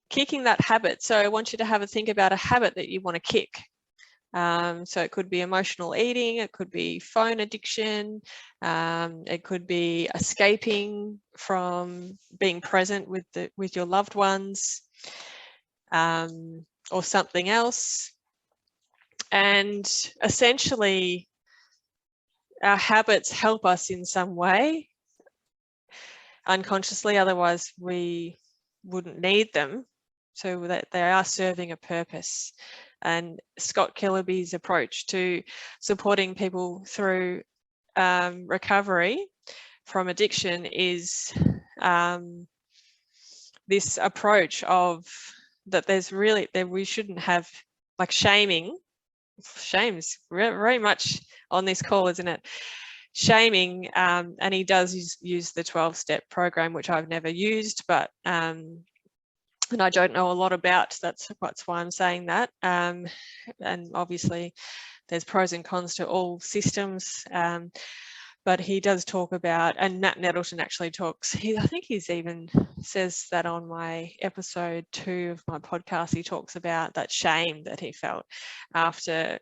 kicking that habit. So I want you to have a think about a habit that you want to kick. So it could be emotional eating, it could be phone addiction, it could be escaping from being present with your loved ones, or something else. And essentially, our habits help us in some way unconsciously, otherwise we wouldn't need them. So that they are serving a purpose. And Scott Kiloby's approach to supporting people through recovery from addiction is this approach of that there's really, that we shouldn't have like shaming. Shame's very much on this call, isn't it? Shaming, and he does use the 12-step program, which I've never used, but and I don't know a lot about. That's why I'm saying that. And obviously there's pros and cons to all systems, but he does talk about, and Nat Nettleton actually talks, I think he's even says that on my episode 2 of my podcast, he talks about that shame that he felt after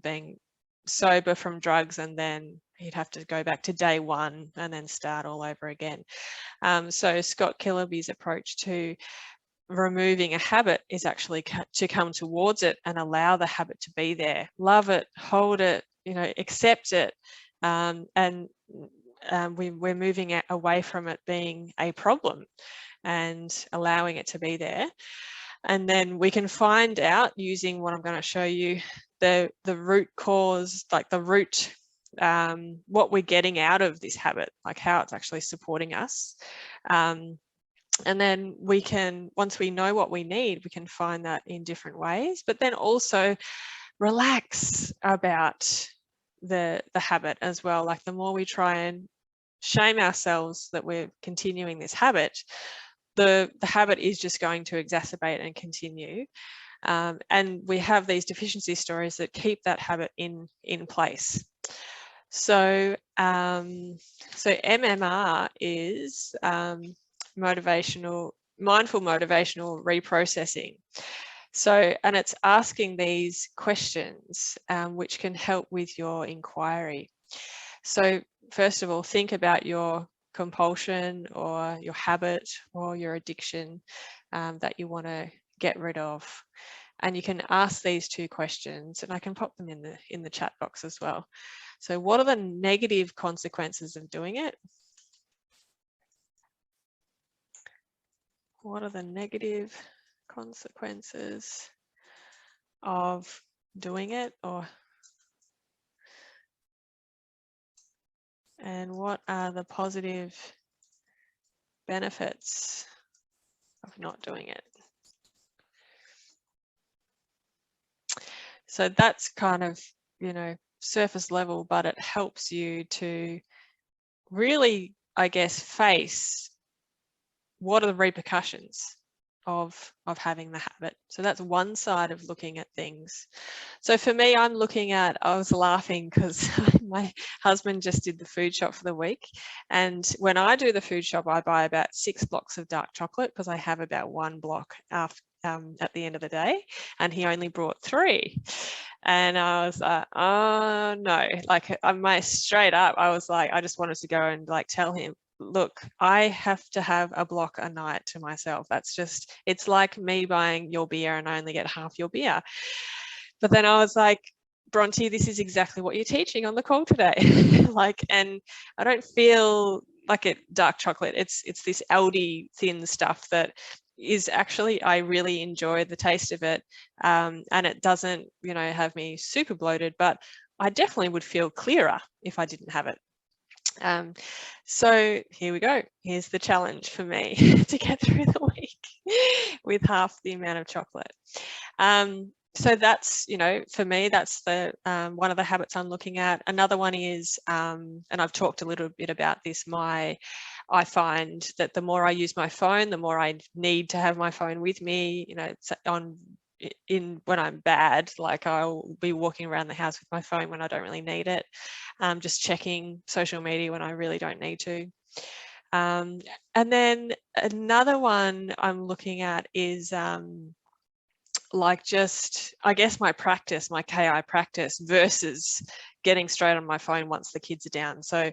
being sober from drugs, and then he'd have to go back to day 1 and then start all over again. So Scott Kiloby's approach to removing a habit is actually to come towards it and allow the habit to be there, love it, hold it, accept it, and we're moving away from it being a problem and allowing it to be there. And then we can find out, using what I'm going to show you, the root cause, like the root, what we're getting out of this habit, like how it's actually supporting us. And then we can, once we know what we need, we can find that in different ways, but then also relax about the habit as well. Like the more we try and shame ourselves that we're continuing this habit, the habit is just going to exacerbate and continue. And we have these deficiency stories that keep that habit in place. So, so MMR is mindful motivational reprocessing. So, and it's asking these questions which can help with your inquiry. So first of all, think about your compulsion or your habit or your addiction that you want to get rid of. And you can ask these 2 questions, and I can pop them in the chat box as well. So what are the negative consequences of doing it? What are the negative consequences of doing it? And what are the positive benefits of not doing it? So that's kind of, surface level, but it helps you to really, I guess, face what are the repercussions of having the habit. So that's one side of looking at things. So for me, I was laughing because my husband just did the food shop for the week. And when I do the food shop, I buy about 6 blocks of dark chocolate because I have about 1 block after, at the end of the day, and he only brought 3. And I was like, oh no, like straight up, I was like, I just wanted to go and like tell him, look, I have to have a block a night to myself. That's just, it's like me buying your beer and I only get half your beer. But then I was like, Bronte, this is exactly what you're teaching on the call today. Like, and I don't feel like dark chocolate. It's this Aldi thin stuff that is actually, I really enjoy the taste of it. And it doesn't, have me super bloated, but I definitely would feel clearer if I didn't have it. So here we go. Here's the challenge for me to get through the week with half the amount of chocolate. So that's, for me, that's the one of the habits I'm looking at. Another one is, and I've talked a little bit about this, I find that the more I use my phone, the more I need to have my phone with me, when I'm bad, like I'll be walking around the house with my phone when I don't really need it, just checking social media when I really don't need to. And then another one I'm looking at is like just, I guess, my practice, my KI practice versus getting straight on my phone once the kids are down. So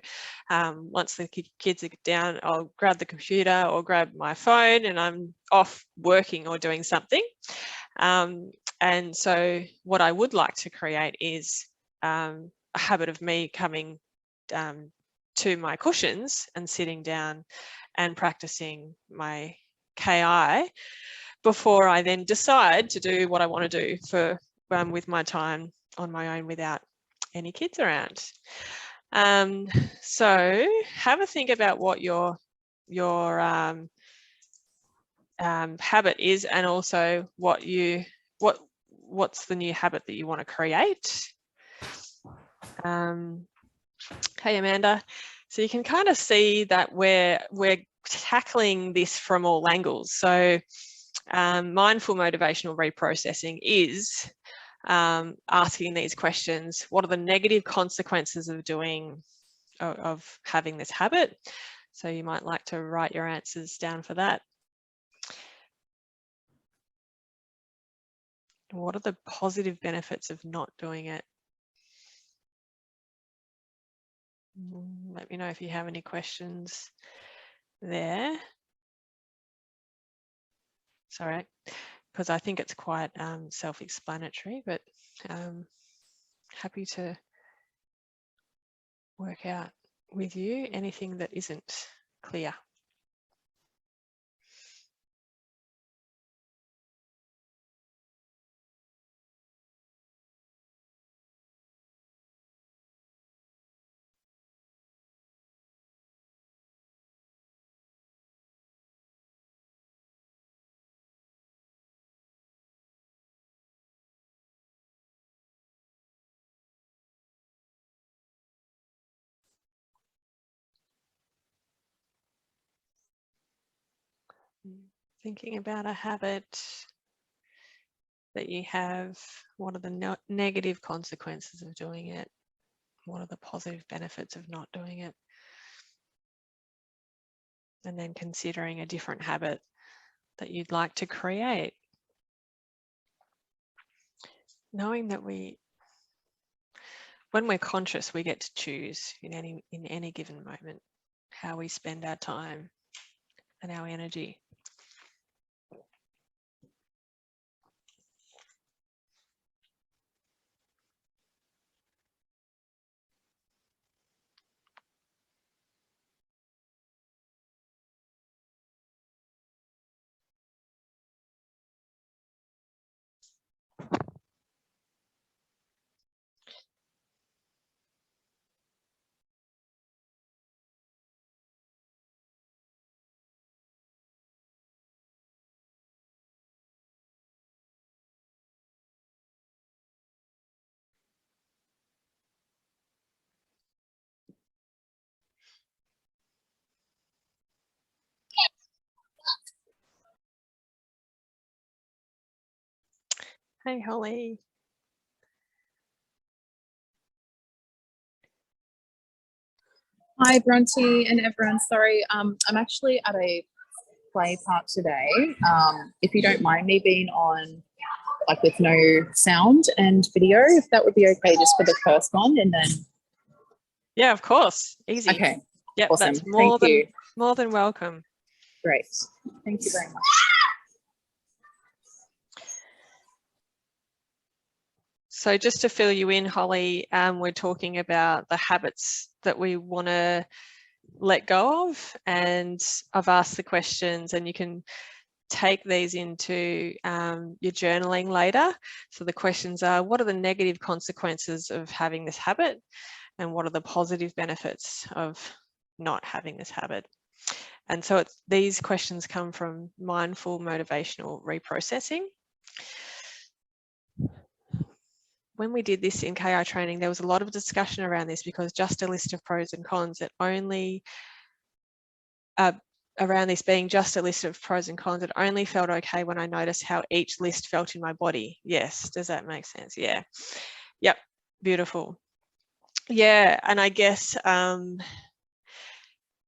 once the kids are down, I'll grab the computer or grab my phone and I'm off working or doing something. And so what I would like to create is a habit of me coming to my cushions and sitting down and practicing my KI before I then decide to do what I want to do for with my time on my own without any kids around. So have a think about what your habit is, and also what's the new habit that you want to create. Hey Amanda, so you can kind of see that we're tackling this from all angles. So mindful motivational reprocessing is asking these questions. What are the negative consequences of having this habit? So you might like to write your answers down for that. What are the positive benefits of not doing it? Let me know if you have any questions there. Sorry, because I think it's quite self-explanatory, but happy to work out with you anything that isn't clear. Thinking about a habit that you have, what are the negative consequences of doing it? What are the positive benefits of not doing it? And then considering a different habit that you'd like to create. Knowing that when we're conscious, we get to choose in any given moment how we spend our time and our energy. Hey, Holly. Hi, Bronte and everyone. Sorry, I'm actually at a play park today. If you don't mind me being on, like, with no sound and video, if that would be okay, just for the first one, and then. Yeah, of course. Easy. Okay. Yep, Awesome. that's Thank more than welcome. Great. Thank you very much. So just to fill you in, Holly, we're talking about the habits that we want to let go of, and I've asked the questions, and you can take these into your journaling later. So the questions are, what are the negative consequences of having this habit, and what are the positive benefits of not having this habit? And so these questions come from mindful motivational reprocessing. When we did this in KI training, there was a lot of discussion around this, because just a list of pros and cons, it only around this being just a list of pros and cons, it only felt okay when I noticed how each list felt in my body. Yes, does that make sense? Yeah. Yep, beautiful. Yeah, and I guess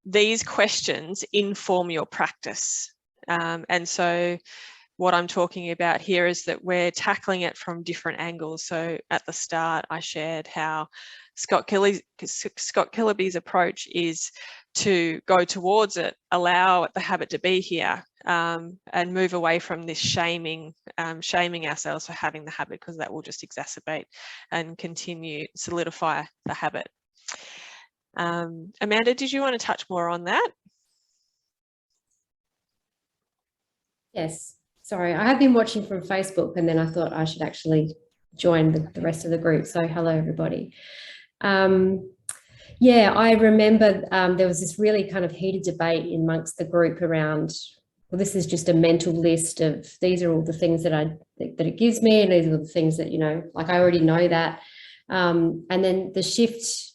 these questions inform your practice. And so what I'm talking about here is that we're tackling it from different angles. So at the start, I shared how Scott Killaby's approach is to go towards it, allow the habit to be here, and move away from this shaming ourselves for having the habit, because that will just exacerbate and solidify the habit. Amanda, did you want to touch more on that? Yes. Sorry, I have been watching from Facebook, and then I thought I should actually join the rest of the group. So hello, everybody. Yeah, I remember there was this really kind of heated debate amongst the group around, well, this is just a mental list of, these are all the things that it gives me, and these are the things that, you know, like I already know that. And then the shift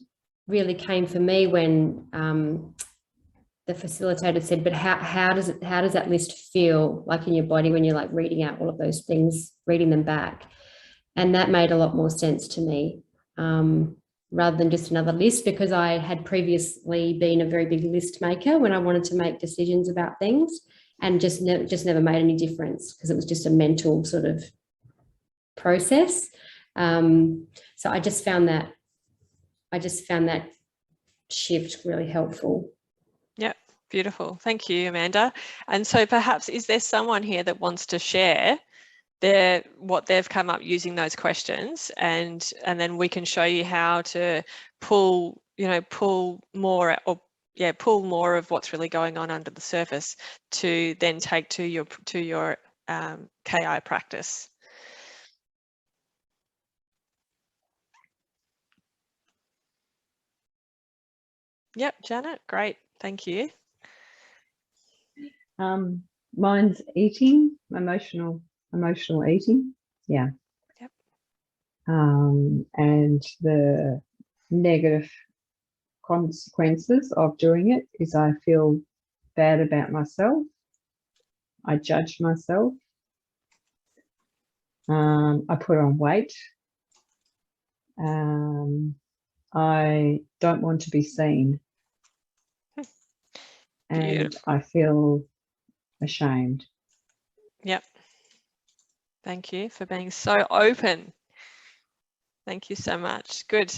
really came for me when the facilitator said, but how does that list feel like in your body when you're like reading out all of those things, reading them back? And that made a lot more sense to me, rather than just another list, because I had previously been a very big list maker when I wanted to make decisions about things, and just never made any difference because it was just a mental sort of process. So I just found that shift really helpful. Yeah, beautiful. Thank you, Amanda. And so perhaps, is there someone here that wants to share what they've come up using those questions, and then we can show you how to pull more of what's really going on under the surface to then take to your KI practice. Yep, Janet, great, thank you. Mine's eating, emotional eating. Yeah. Yep. And the negative consequences of doing it is I feel bad about myself. I judge myself. I put on weight. I don't want to be seen. And Beautiful. I feel ashamed. Yep. Thank you for being so open. Thank you so much. Good.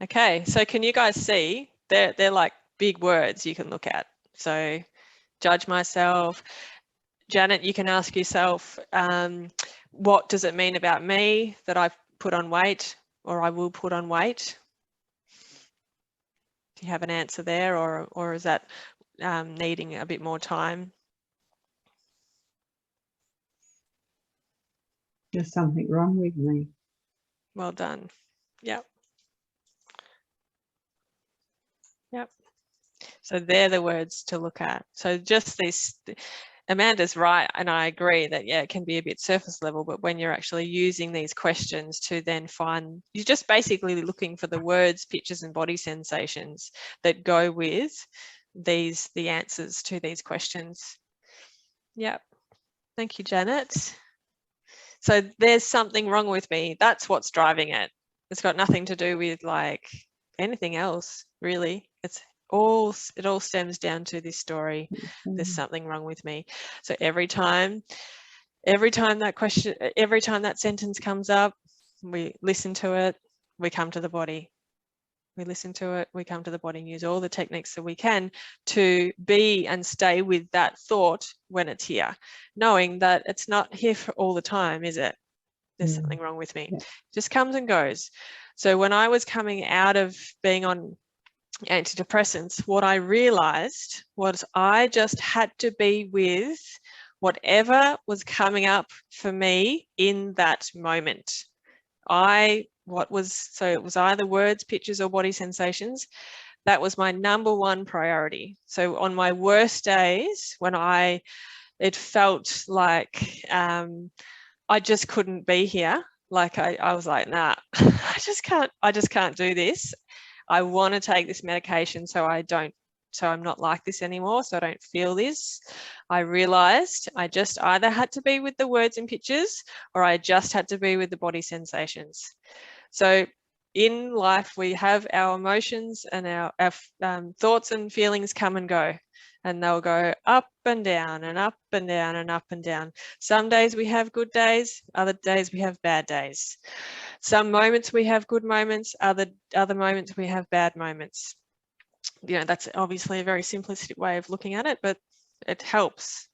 Okay, so can you guys see? They're like big words you can look at. So judge myself. Janet, you can ask yourself, what does it mean about me that I've put on weight, or I will put on weight? Do you have an answer there, or is that needing a bit more time? There's something wrong with me. Well done. Yep. Yep. So they're the words to look at. So just this, Amanda's right, and I agree that, yeah, it can be a bit surface level, but when you're actually using these questions to then find, you're just basically looking for the words, pictures and body sensations that go with the answers to these questions. Yep. Thank you, Janet. So there's something wrong with me. That's what's driving it. It's got nothing to do with like anything else, really. It all stems down to this story. There's something wrong with me. So every time that sentence comes up, we listen to it, we come to the body. We listen to it, we come to the body, and use all the techniques that we can to be and stay with that thought when it's here, knowing that it's not here for all the time, is it? There's something wrong with me. Yeah. Just comes and goes. So when I was coming out of being on antidepressants, what I realized was I just had to be with whatever was coming up for me in that moment. It was either words, pictures or body sensations. That was my number one priority. So on my worst days, when it felt like I just couldn't be here. Like I was like, nah, I just can't do this. I want to take this medication so I'm not like this anymore, so I don't feel this. I realized I just either had to be with the words and pictures, or I just had to be with the body sensations. So in life, we have our emotions and our thoughts and feelings come and go, and they'll go up and down and up and down and up and down. Some days we have good days, other days we have bad days. Some moments we have good moments, other moments we have bad moments. You know, that's obviously a very simplistic way of looking at it, but it helps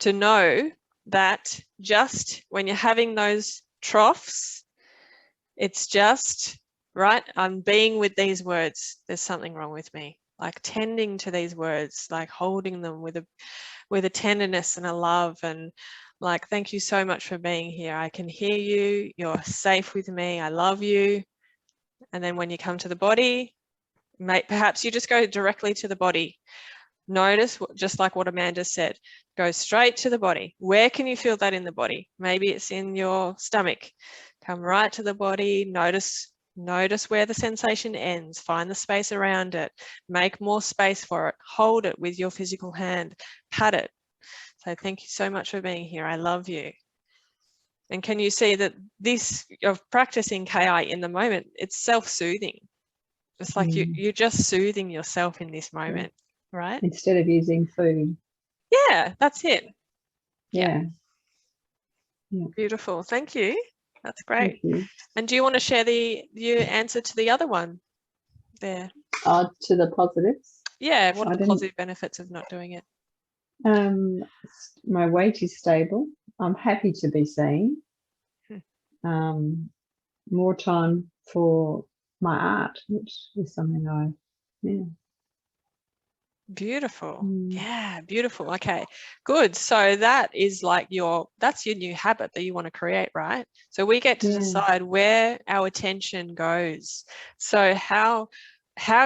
to know that just when you're having those troughs, it's just, right, I'm being with these words, there's something wrong with me. Like tending to these words, like holding them with a tenderness and a love, and like, thank you so much for being here. I can hear you, you're safe with me, I love you. And then when you come to the body, perhaps you just go directly to the body. Notice, just like what Amanda said, go straight to the body. Where can you feel that in the body? Maybe it's in your stomach. Come right to the body. Notice where the sensation ends. Find the space around it. Make more space for it. Hold it with your physical hand. Pat it. So thank you so much for being here. I love you. And can you see that this of practicing KI in the moment, it's self-soothing. It's like you're just soothing yourself in this moment. Right? Instead of using food. Yeah, that's it. Yeah. Beautiful. Thank you. That's great. Thank you. And do you want to share your answer to the other one there? To the positives. Yeah, what are the positive benefits of not doing it? My weight is stable. I'm happy to be seen. More time for my art, which is something Beautiful. Yeah, beautiful. Okay, good. So that is like that's your new habit that you want to create, right? So we get to decide where our attention goes. So how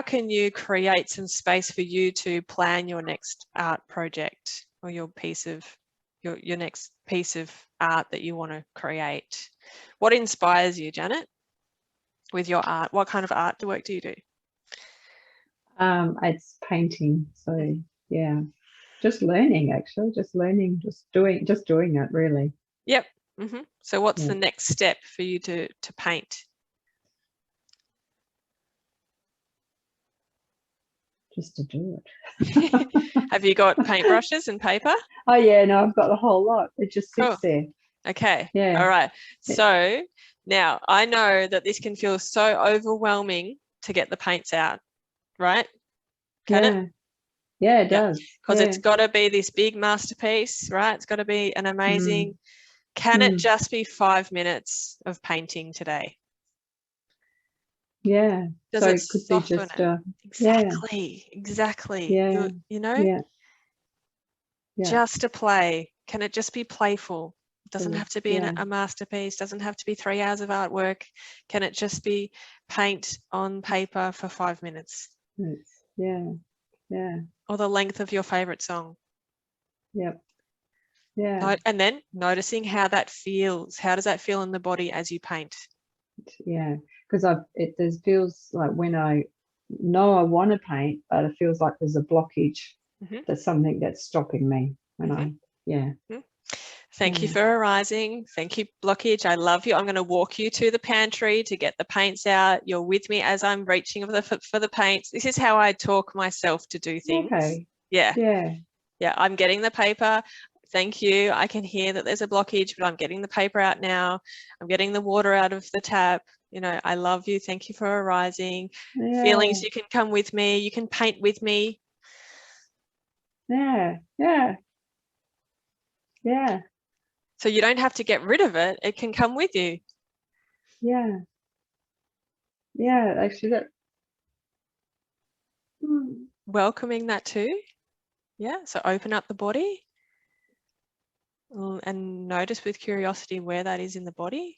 can you create some space for you to plan your next art project or your piece of your next piece of art that you want to create? What inspires you, Janet, with your art? What kind of artwork do you do? It's painting. So yeah, just learning, just doing it really. Yep. So what's the next step for you to paint? Just to do it. Have you got paintbrushes and paper? Oh yeah, no, I've got the whole lot. It just sits there. Okay. Yeah. All right. So now I know that this can feel so overwhelming to get the paints out, right? Can it? Yeah, it does. Because it's got to be this big masterpiece, right? It's got to be an amazing. Can it just be 5 minutes of painting today? Yeah. Does it soften it? Exactly. Yeah. You know? Yeah. Just a play. Can it just be playful? It doesn't have to be a masterpiece. Doesn't have to be 3 hours of artwork. Can it just be paint on paper for 5 minutes? Yeah. Or the length of your favorite song. Yep. Yeah. And then noticing how that feels. How does that feel in the body as you paint? Yeah, because it feels like when I know I want to paint, but it feels like there's a blockage. There's something that's stopping me when Thank you for arising. Thank you, blockage. I love you. I'm going to walk you to the pantry to get the paints out. You're with me as I'm reaching for the paints. This is how I talk myself to do things. Okay. Yeah. I'm getting the paper. Thank you. I can hear that there's a blockage, but I'm getting the paper out now. I'm getting the water out of the tap. You know, I love you. Thank you for arising. Feelings, you can come with me. You can paint with me. Yeah. So you don't have to get rid of it. It can come with you. Yeah, actually that. Welcoming that too. Yeah, so open up the body and notice with curiosity where that is in the body.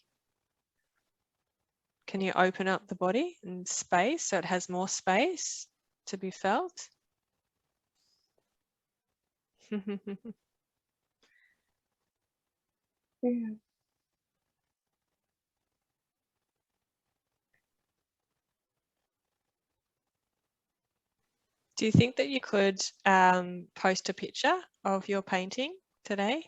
Can you open up the body and space so it has more space to be felt? Yeah. Do you think that you could post a picture of your painting today?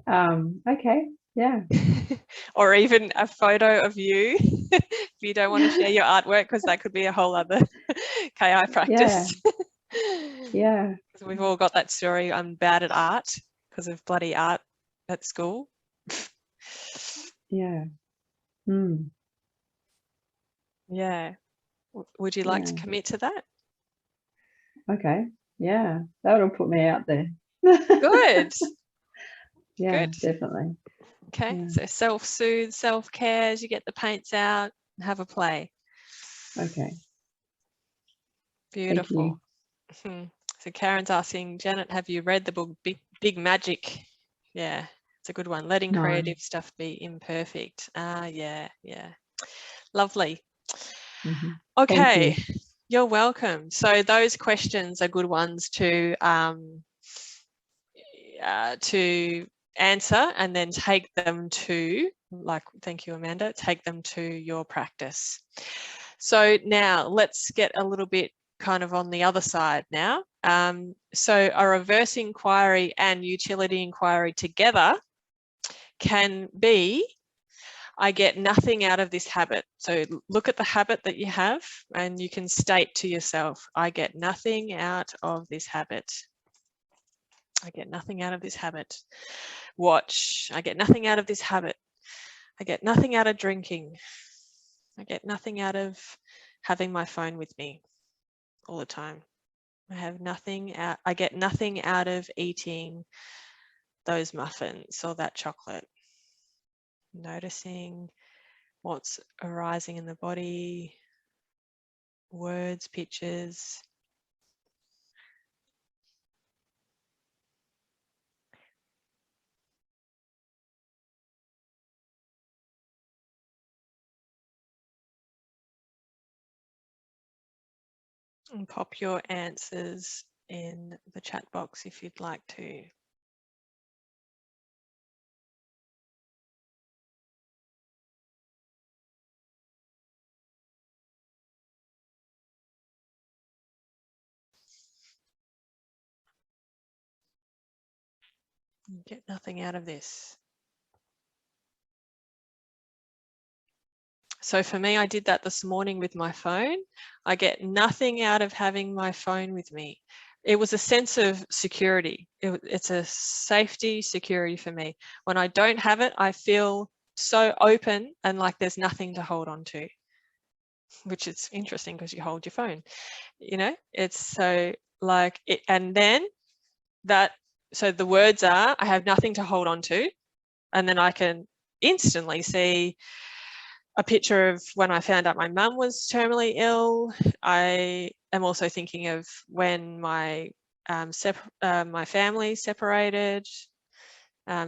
Okay. Yeah. or even a photo of you if you don't want to share your artwork, because that could be a whole other KI practice. Yeah. Because we've all got that story, I'm bad at art because of bloody art at school. Yeah. Mm. Yeah. Would you like to Yeah. commit to that? Okay. Yeah. That'll put me out there. Good. Yeah, Good. definitely. Okay. Yeah. So self-soothe, self-care as you get the paints out and have a play. Okay. Beautiful. So Karen's asking, Janet, have you read the book Big Magic? Yeah, it's a good one. Letting No. creative stuff be imperfect. Yeah. Lovely. Mhm. Okay, Thank you. you're welcome. So those questions are good ones to answer and then take them to, thank you, Amanda, take them to your practice. So now let's get a little bit kind of on the other side now. So a reverse inquiry and utility inquiry together can be, I get nothing out of this habit. So look at the habit that you have and you can state to yourself, I get nothing out of this habit. I get nothing out of this habit. Watch, I get nothing out of this habit. I get nothing out of drinking. I get nothing out of having my phone with me all the time. I get nothing out of eating those muffins or that chocolate. Noticing what's arising in the body, words, pictures. And pop your answers in the chat box if you'd like to. Get nothing out of this. So for me, I did that this morning with my phone. I get nothing out of having my phone with me. It was a sense of security. It's a safety, security for me. When I don't have it, I feel so open and like there's nothing to hold on to, which is interesting because you hold your phone, you know, it's so like it. And then that, so the words are, I have nothing to hold on to. And then I can instantly see a picture of when I found out my mum was terminally ill. I am also thinking of when my my family separated.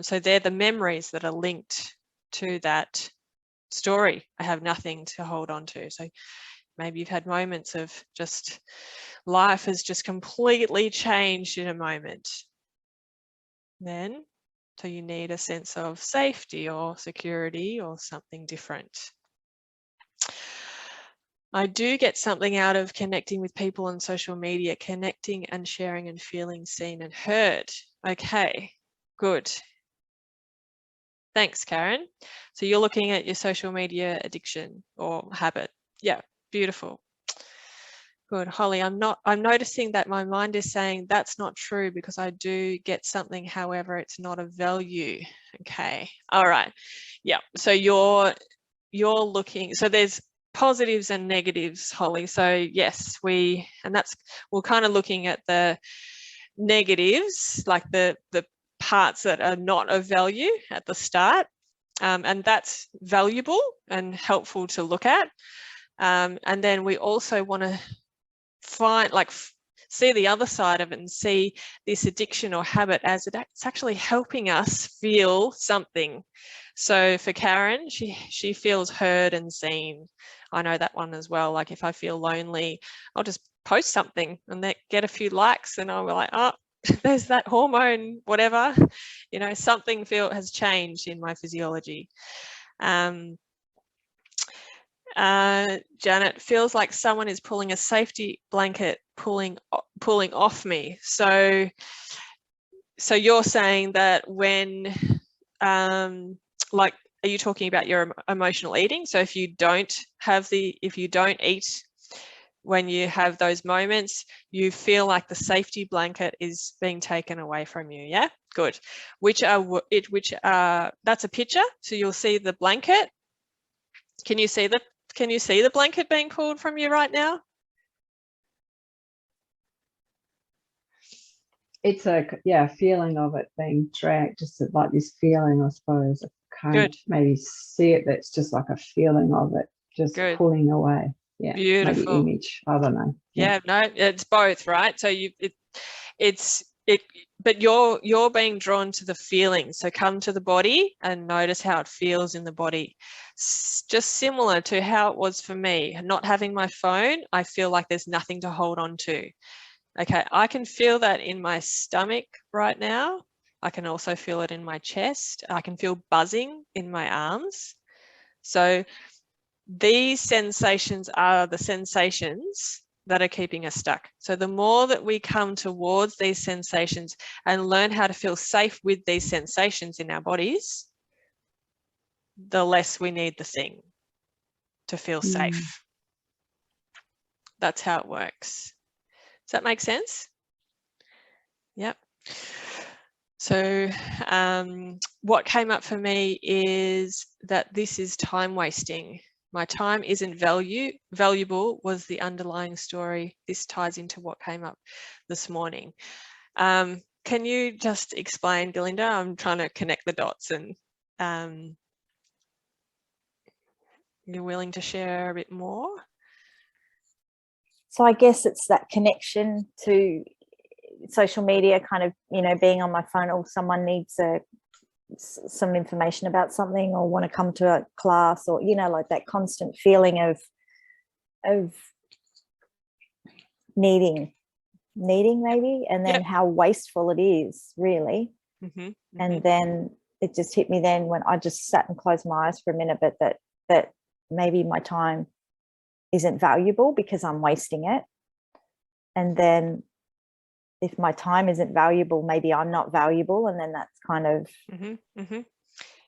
So they're the memories that are linked to that story. I have nothing to hold on to. So maybe you've had moments of just life has just completely changed in a moment. Then, so you need a sense of safety or security or something different. I do get something out of connecting with people on social media, connecting and sharing and feeling seen and heard. Okay, good. Thanks, Karen. So you're looking at your social media addiction or habit. Yeah, beautiful. Good, Holly, I'm noticing that my mind is saying that's not true because I do get something, however, it's not a value. Okay, all right. Yeah, so you're looking, so there's positives and negatives, Holly. So yes, we're kind of looking at the negatives, like the parts that are not of value at the start. And that's valuable and helpful to look at. And then we also want to see the other side of it and see this addiction or habit as it's actually helping us feel something. So for Karen, she feels heard and seen. I know that one as well. Like if I feel lonely, I'll just post something and get a few likes and I'll be like, oh, there's that hormone, whatever, you know, something has changed in my physiology. Janet, feels like someone is pulling a safety blanket, pulling off me. So you're saying that when, like are you talking about your emotional eating? So if you don't eat when you have those moments, you feel like the safety blanket is being taken away from you. Yeah, good. That's a picture. So you'll see the blanket. Can you see the blanket being pulled from you right now? It's a feeling of it being dragged, just like this feeling, I suppose. I can't Good. maybe see it. That's just like a feeling of it, just Good. pulling away. Yeah, Beautiful. maybe image. I don't know. Yeah, no, it's both, right? So but you're being drawn to the feeling. So come to the body and notice how it feels in the body. Just similar to how it was for me, not having my phone. I feel like there's nothing to hold on to. Okay, I can feel that in my stomach right now. I can also feel it in my chest. I can feel buzzing in my arms. So these sensations are the sensations that are keeping us stuck. So the more that we come towards these sensations and learn how to feel safe with these sensations in our bodies, the less we need the thing to feel safe. That's how it works. Does that make sense? Yep. So what came up for me is that this is time wasting. My time isn't valuable was the underlying story. This ties into what came up this morning. Can you just explain, Galinda? I'm trying to connect the dots, and you're willing to share a bit more? So I guess it's that connection to social media, kind of, being on my phone, or someone needs some information about something, or want to come to a class, or like that constant feeling of needing maybe, and then how wasteful it is, really. And then it just hit me then when I just sat and closed my eyes for a minute, but that maybe my time isn't valuable because I'm wasting it. And then if my time isn't valuable, maybe I'm not valuable, and then that's kind of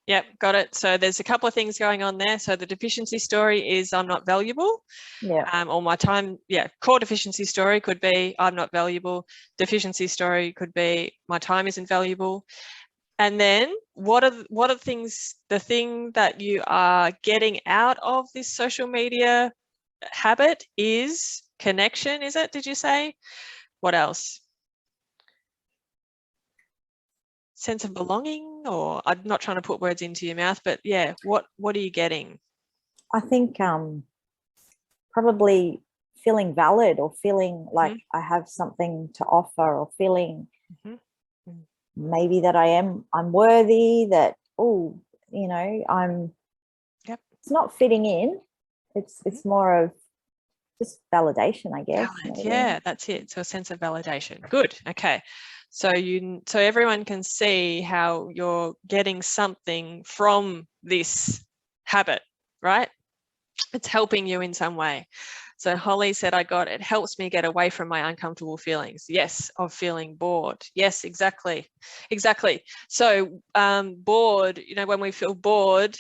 Yep, got it. So there's a couple of things going on there. So the deficiency story is I'm not valuable. Or my time, core deficiency story could be I'm not valuable. Deficiency story could be my time isn't valuable. And then what are things, the thing that you are getting out of this social media habit is connection, is it? Did you say? What else? Sense of belonging, or I'm not trying to put words into your mouth, but yeah, what are you getting? I think probably feeling valid, or feeling like I have something to offer, or feeling maybe that I'm worthy, that I'm it's not fitting in, it's more of just validation, I guess. Yeah, that's it. So a sense of validation. Good. Okay. So everyone can see how you're getting something from this habit, right? It's helping you in some way. So Holly said, it helps me get away from my uncomfortable feelings. Yes, of feeling bored. Yes, exactly. So bored, when we feel bored,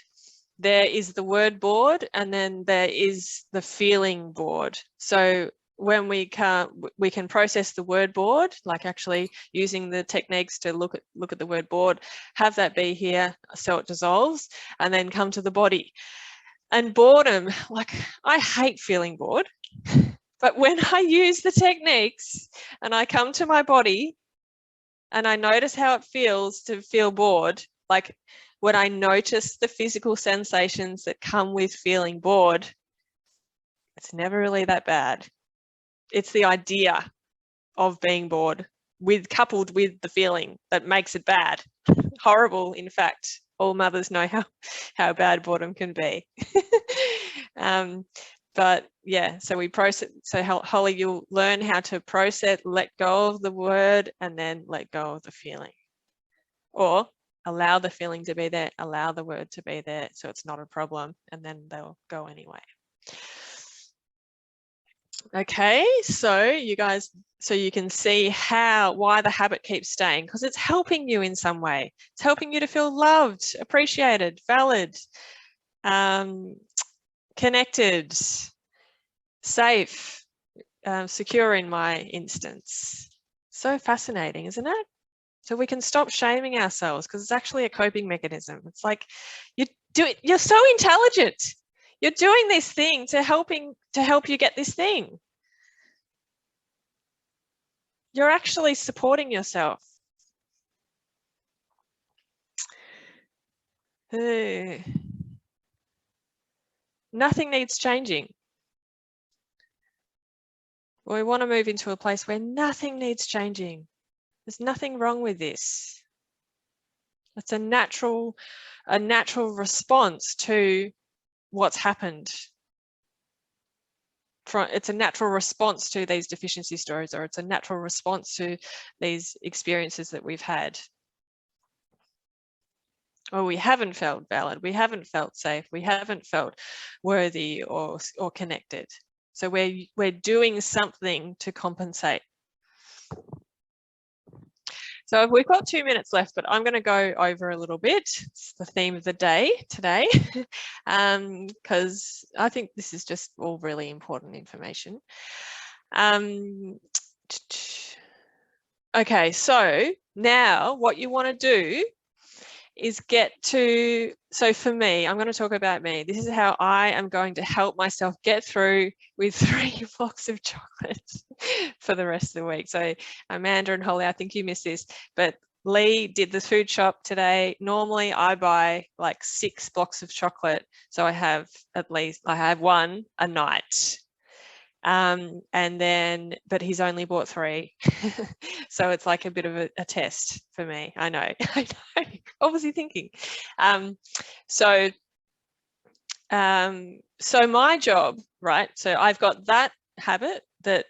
there is the word bored, and then there is the feeling bored. So when we can process the word bored, like actually using the techniques to look at the word bored, have that be here so it dissolves, and then come to the body. And boredom, like I hate feeling bored, but when I use the techniques and I come to my body and I notice how it feels to feel bored, like when I notice the physical sensations that come with feeling bored, it's never really that bad. It's the idea of being bored coupled with the feeling that makes it bad. Horrible, in fact. All mothers know how bad boredom can be. But yeah, so we process. So Holly, you'll learn how to process, let go of the word, and then let go of the feeling. Or allow the feeling to be there, allow the word to be there, so it's not a problem, and then they'll go anyway. Okay, so you guys, so you can see why the habit keeps staying, because it's helping you in some way. It's helping you to feel loved, appreciated, valid, connected, safe, secure in my instance. So fascinating, isn't it? So we can stop shaming ourselves, because it's actually a coping mechanism. It's like you're so intelligent. You're doing this thing to help you get this thing. You're actually supporting yourself. Nothing needs changing. We want to move into a place where nothing needs changing. There's nothing wrong with this. It's a natural response to what's happened. It's a natural response to these deficiency stories, or it's a natural response to these experiences that we've had. Or we haven't felt valid, we haven't felt safe, we haven't felt worthy or connected. So we're doing something to compensate. So we've got 2 minutes left, but I'm going to go over a little bit. It's the theme of the day today, because I think this is just all really important information. Okay, so now what you want to do is so for me, I'm going to talk about me. This is how I am going to help myself get through with 3 blocks of chocolate for the rest of the week. So Amanda and Holly, I think you missed this, but Lee did the food shop today. Normally I buy like 6 blocks of chocolate. So I have one a night. But he's only bought 3. So it's like a bit of a test for me. I know, what was he thinking? So my job, right? So I've got that habit that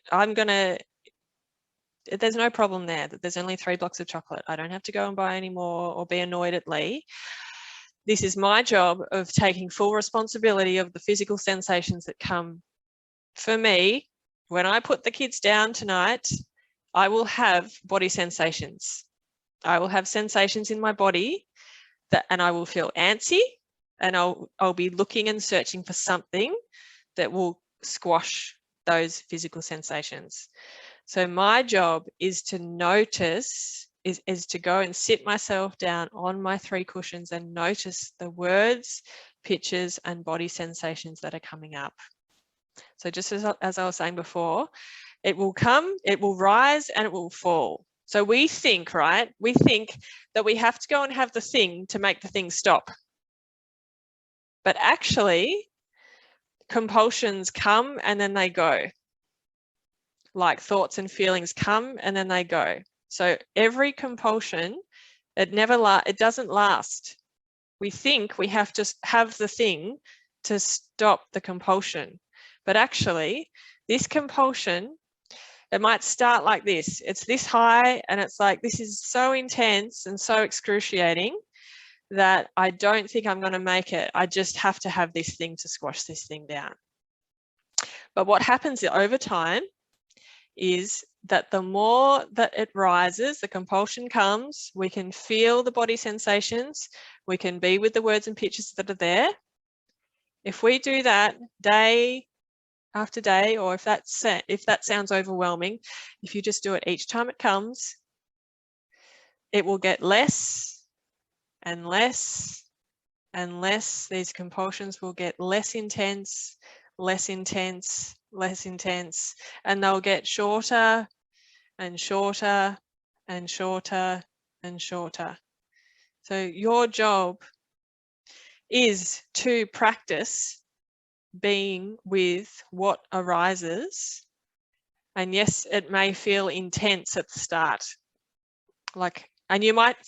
there's no problem there, that there's only 3 blocks of chocolate. I don't have to go and buy any more or be annoyed at Lee. This is my job of taking full responsibility of the physical sensations that come. For me, when I put the kids down tonight, I will have body sensations. I will have sensations in my body and I will feel antsy, and I'll be looking and searching for something that will squash those physical sensations. So my job is to notice, is to go and sit myself down on my 3 cushions and notice the words, pictures, and body sensations that are coming up. So just as I was saying before, it will come, it will rise, and it will fall. So we think, right? We think that we have to go and have the thing to make the thing stop. But actually, compulsions come and then they go. Like thoughts and feelings come and then they go. So every compulsion, it doesn't last. We think we have to have the thing to stop the compulsion. But actually, this compulsion, it might start like this. It's this high and it's like, this is so intense and so excruciating that I don't think I'm going to make it. I just have to have this thing to squash this thing down. But what happens over time is that the more that it rises, the compulsion comes, we can feel the body sensations, we can be with the words and pictures that are there. If we do that day after day, or if that sounds overwhelming, if you just do it each time it comes, it will get less and less and less. These compulsions will get less intense, less intense, less intense, and they'll get shorter and shorter and shorter and shorter. So your job is to practice being with what arises. And yes, it may feel intense at the start. And you might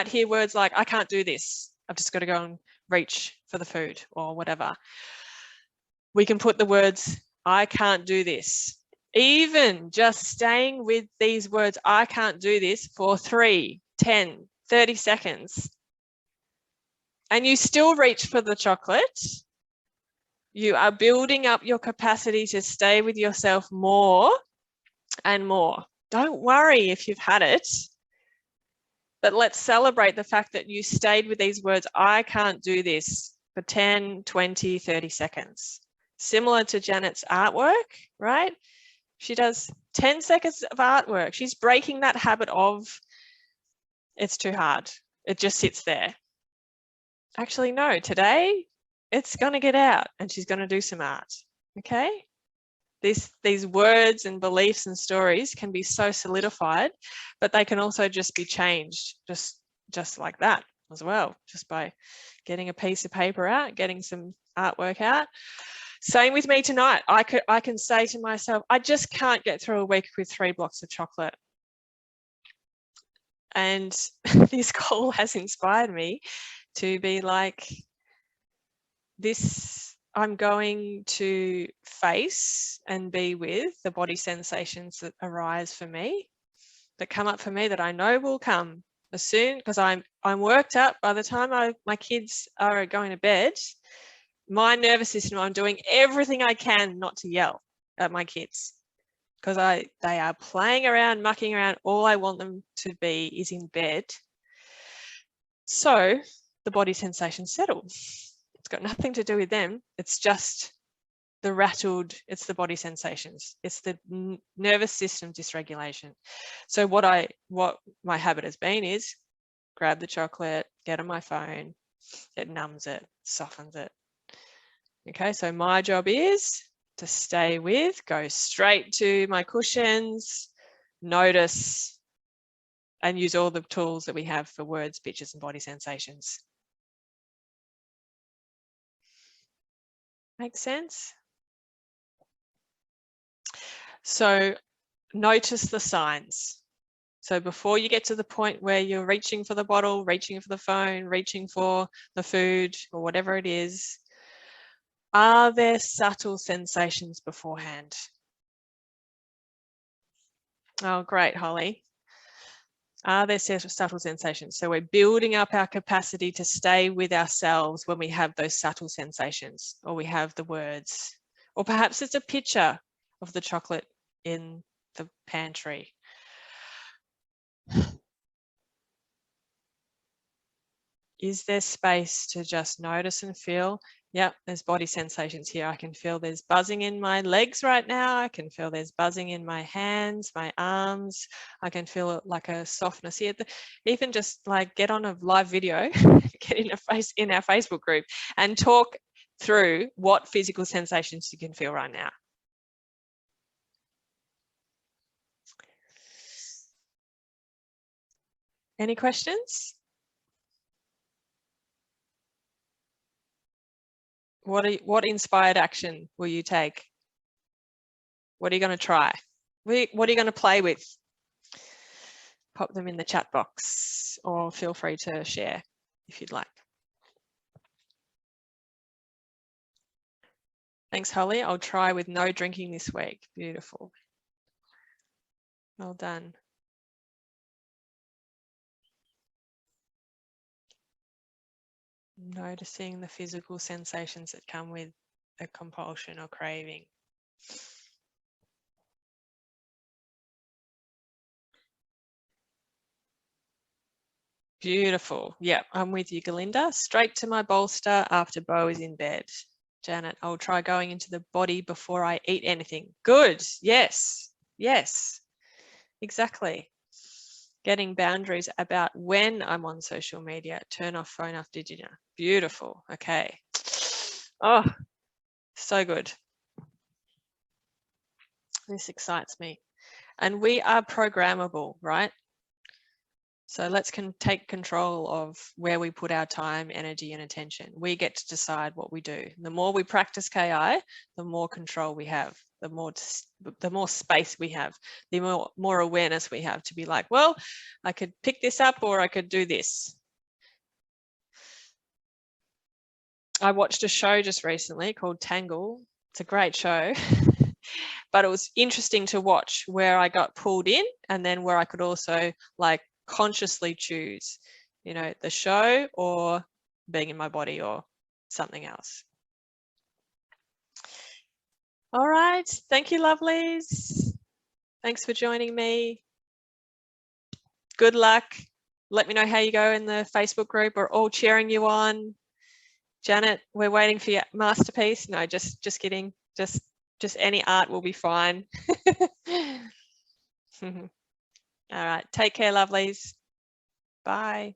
hear words like, I can't do this. I've just got to go and reach for the food or whatever. We can put the words, I can't do this. Even just staying with these words, I can't do this, for 3, 10, 30 seconds. And you still reach for the chocolate. You are building up your capacity to stay with yourself more and more. Don't worry if you've had it, but let's celebrate the fact that you stayed with these words. I can't do this for 10, 20, 30 seconds. Similar to Janet's artwork, right? She does 10 seconds of artwork. She's breaking that habit of it's too hard. It just sits there. Actually, no, today it's going to get out and she's going to do some art. Okay. These words and beliefs and stories can be so solidified, but they can also just be changed just like that as well, just by getting a piece of paper out, getting some artwork out. Same with me tonight. I can say to myself, I just can't get through a week with 3 blocks of chocolate. And this call has inspired me to be like, this, I'm going to face and be with the body sensations that arise for me, that come up for me, that I know will come as soon, because I'm worked up by the time my kids are going to bed. My nervous system, I'm doing everything I can not to yell at my kids, because they are playing around, mucking around. All I want them to be is in bed. So the body sensations settle. It's got nothing to do with them. It's just the rattled, it's the body sensations. It's the nervous system dysregulation. So what my habit has been is grab the chocolate, get on my phone, it numbs it, softens it. Okay, so my job is to stay with, go straight to my cushions, notice, and use all the tools that we have for words, pictures, and body sensations. Make sense? So notice the signs. So before you get to the point where you're reaching for the bottle, reaching for the phone, reaching for the food or whatever it is, are there subtle sensations beforehand? Oh, great, Holly. Are there subtle sensations? So we're building up our capacity to stay with ourselves when we have those subtle sensations, or we have the words, or perhaps it's a picture of the chocolate in the pantry. Is there space to just notice and feel? Yep, there's body sensations here. I can feel there's buzzing in my legs right now. I can feel there's buzzing in my hands, my arms. I can feel like a softness here. Even just like get on a live video, get in our Facebook group and talk through what physical sensations you can feel right now. Any questions? What inspired action will you take? What are you going to try? What are you going to play with? Pop them in the chat box or feel free to share if you'd like. Thanks, Holly. I'll try with no drinking this week. Beautiful. Well done. Noticing the physical sensations that come with a compulsion or craving. Beautiful. Yeah, I'm with you, Galinda. Straight to my bolster after Bo is in bed. Janet, I'll try going into the body before I eat anything. Good. Yes. Yes. Exactly. Getting boundaries about when I'm on social media. Turn off phone after dinner. Beautiful. Okay. Oh, so good. This excites me. And we are programmable, right? So let's take control of where we put our time, energy, and attention. We get to decide what we do. The more we practice KI, the more control we have, the more space we have, the more awareness we have to be like, well, I could pick this up or I could do this. I watched a show just recently called Tangle. It's a great show. But it was interesting to watch where I got pulled in and then where I could also like consciously choose, you know, the show or being in my body or something else. All right. Thank you, lovelies. Thanks for joining me. Good luck. Let me know how you go in the Facebook group. We're all cheering you on. Janet, we're waiting for your masterpiece. No, just kidding. Just any art will be fine. All right. Take care, lovelies. Bye.